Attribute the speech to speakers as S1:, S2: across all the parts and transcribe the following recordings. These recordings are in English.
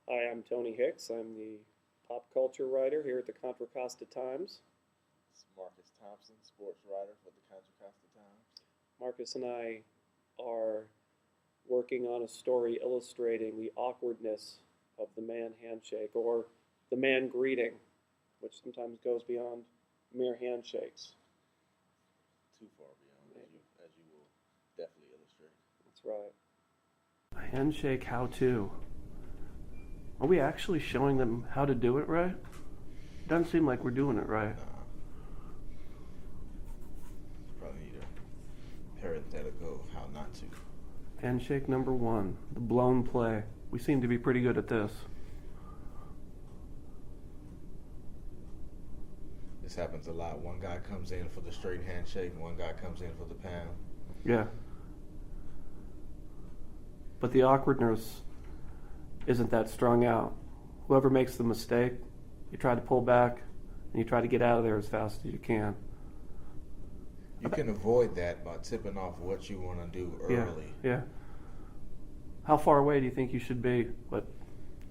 S1: Hi, I'm Tony Hicks. I'm the pop culture writer here at the Contra Costa Times.
S2: It's Marcus Thompson, sports writer for the Contra Costa Times.
S1: Marcus and I are working on a story illustrating the awkwardness of the man handshake or the man greeting, which sometimes goes beyond mere handshakes.
S2: Too far beyond, as you will definitely illustrate.
S1: That's right. Handshake How-To. Are we actually showing them how to do it right? Doesn't seem like we're doing it right.
S2: Probably need a parenthetical how not to.
S1: Handshake number 1, the blown play. We seem to be pretty good at this.
S2: This happens a lot. One guy comes in for the straight handshake, and one guy comes in for the pound.
S1: Yeah. But the awkwardness isn't that strung out. Whoever makes the mistake, you try to pull back and you try to get out of there as fast as you can.
S2: You can avoid that by tipping off what you want to do early.
S1: Yeah. How far away do you think you should be? What,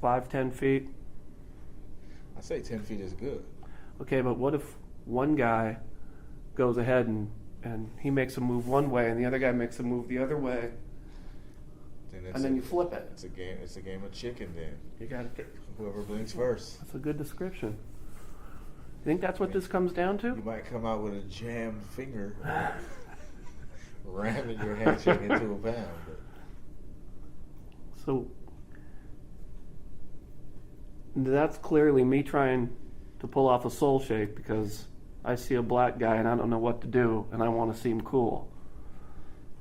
S1: 5, 10 feet?
S2: I say 10 feet is good.
S1: Okay, but what if one guy goes ahead and he makes a move one way and the other guy makes a move the other way, and then you flip it?
S2: It's a game. It's a game of chicken. Then
S1: You got it.
S2: whoever blinks first.
S1: That's a good description. You think that's what this comes down to?
S2: You might come out with a jammed finger, ramming your handshake into a pound. But
S1: So that's clearly me trying to pull off a soul shake because I see a black guy and I don't know what to do and I want to seem cool.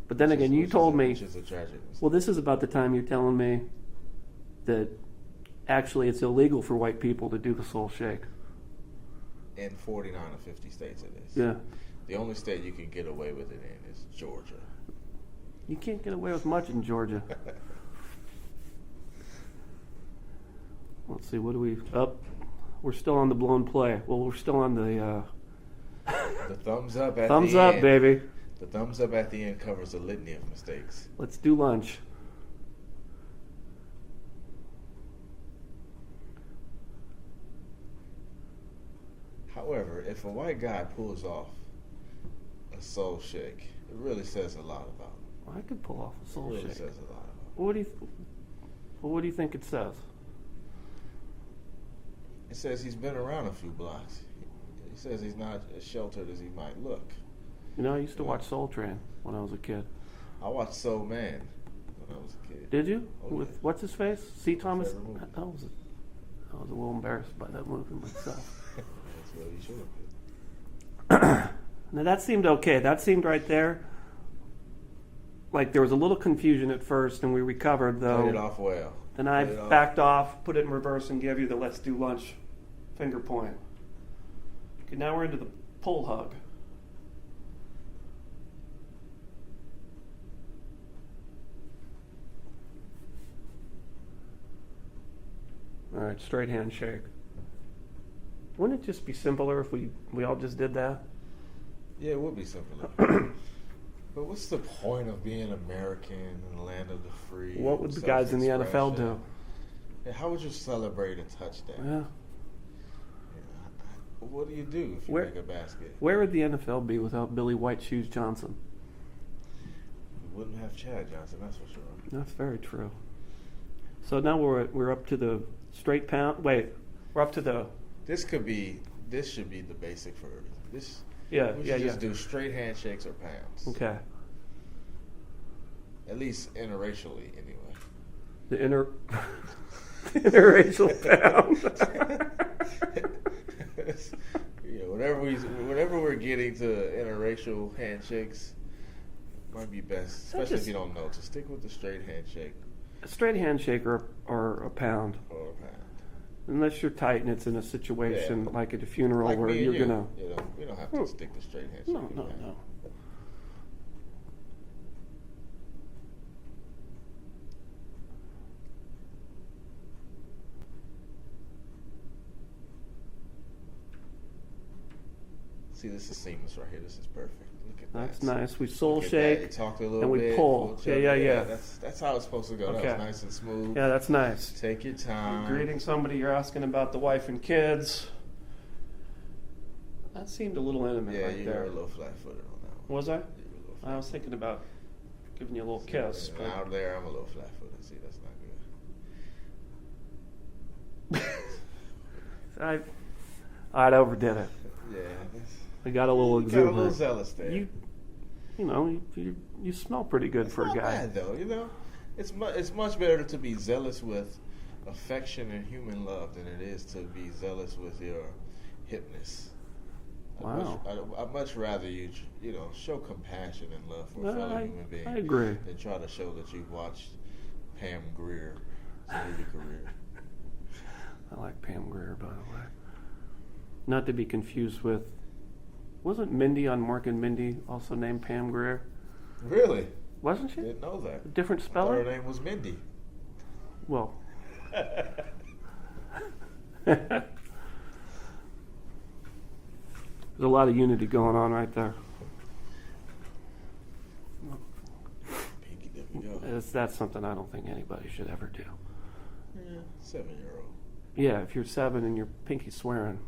S1: But then again, you told me,
S2: which is a tragedy.
S1: well, this is about the time you're telling me that actually it's illegal for white people to do the soul shake.
S2: In 49 or 50 states it is.
S1: Yeah.
S2: The only state you can get away with it in is Georgia.
S1: You can't get away with much in Georgia. Let's see, what do we... we're still on the blown play. Well, we're still on the...
S2: The thumbs up at
S1: thumbs
S2: the
S1: up,
S2: end.
S1: baby.
S2: The thumbs up at the end covers a litany of mistakes.
S1: Let's do lunch.
S2: However, if a white guy pulls off a soul shake, it really says a lot about him.
S1: I could pull off a
S2: It
S1: soul
S2: really
S1: shake.
S2: says a lot about him.
S1: What do you think it says?
S2: It says he's been around a few blocks. He says he's not as sheltered as he might look.
S1: You know, I used to watch Soul Train when I was a kid.
S2: I watched Soul Man when I was a kid.
S1: Did you?
S2: Oh,
S1: With
S2: yeah.
S1: what's his face? C. Thomas?
S2: Favorite movie.
S1: I was a little embarrassed by that movie myself.
S2: That's what you should have been.
S1: Now that seemed okay. That seemed right there. Like there was a little confusion at first, and we recovered though.
S2: Played it off well.
S1: Then I
S2: Played it off.
S1: backed off, put it in reverse, and gave you the let's do lunch finger point. Okay, now we're into the pull hug. All right, straight handshake. Wouldn't it just be simpler if we all just did that?
S2: Yeah, it would be simpler. But what's the point of being American in the land of the free?
S1: What would the guys in the NFL do?
S2: Yeah, how would you celebrate a touchdown?
S1: Yeah.
S2: Yeah, what do you do if you make a basket?
S1: Where would the NFL be without Billy White Shoes Johnson?
S2: We wouldn't have Chad Johnson, that's for sure.
S1: That's very true. So now we're up to the straight pound. Wait, we're up to the.
S2: This should be the basic for this.
S1: Yeah,
S2: we
S1: yeah,
S2: should just
S1: yeah.
S2: do straight handshakes or pounds.
S1: Okay.
S2: At least interracially, anyway.
S1: The interracial pound.
S2: Yeah, whenever we're getting to interracial handshakes, might be best, especially if you don't know, to stick with the straight handshake
S1: A straight handshake or a pound.
S2: or a pound.
S1: Unless you're tight and it's in a situation like at a funeral
S2: Like
S1: where
S2: me and
S1: you're
S2: you.
S1: gonna.
S2: You know, we don't have to stick to straight handshake.
S1: No,
S2: or
S1: no,
S2: pound.
S1: no.
S2: See, this is seamless right here. This is perfect. Look at that.
S1: That's nice. We soul
S2: Look at
S1: shake.
S2: that. You talk a little
S1: and we
S2: bit.
S1: pull. Yeah.
S2: That's how it's supposed to go.
S1: Okay.
S2: That was nice and smooth.
S1: Yeah, that's nice.
S2: Take your time.
S1: Greeting somebody, you're asking about the wife and kids. That seemed a little intimate
S2: Yeah,
S1: right
S2: you
S1: there.
S2: were a little flat-footed on that one.
S1: Was I?
S2: You were a little
S1: I was thinking about giving you a little
S2: flat-footed.
S1: kiss.
S2: And
S1: But
S2: out there, I'm a little flat-footed. See, that's not good.
S1: I overdid it.
S2: Yeah.
S1: I got a little
S2: You got a little
S1: exuberant.
S2: zealous there.
S1: You smell pretty good
S2: It's
S1: for a
S2: not
S1: guy.
S2: bad, though, It's much better to be zealous with affection and human love than it is to be zealous with your hipness.
S1: Wow.
S2: I'd much rather you show compassion and love for a
S1: No,
S2: fellow human being.
S1: I agree.
S2: Than try to show that you've watched Pam Grier's movie career.
S1: I like Pam Grier, by the way. Not to be confused with, wasn't Mindy on Mork and Mindy also named Pam Grier?
S2: Really?
S1: Wasn't she?
S2: Didn't know that.
S1: Different
S2: I thought
S1: spelling?
S2: her name was Mindy.
S1: Well. There's a lot of unity going on right there.
S2: Pinky dip go.
S1: That's something I don't think anybody should ever do.
S2: Yeah, 7-year-old.
S1: Yeah, if you're 7 and you're pinky swearing,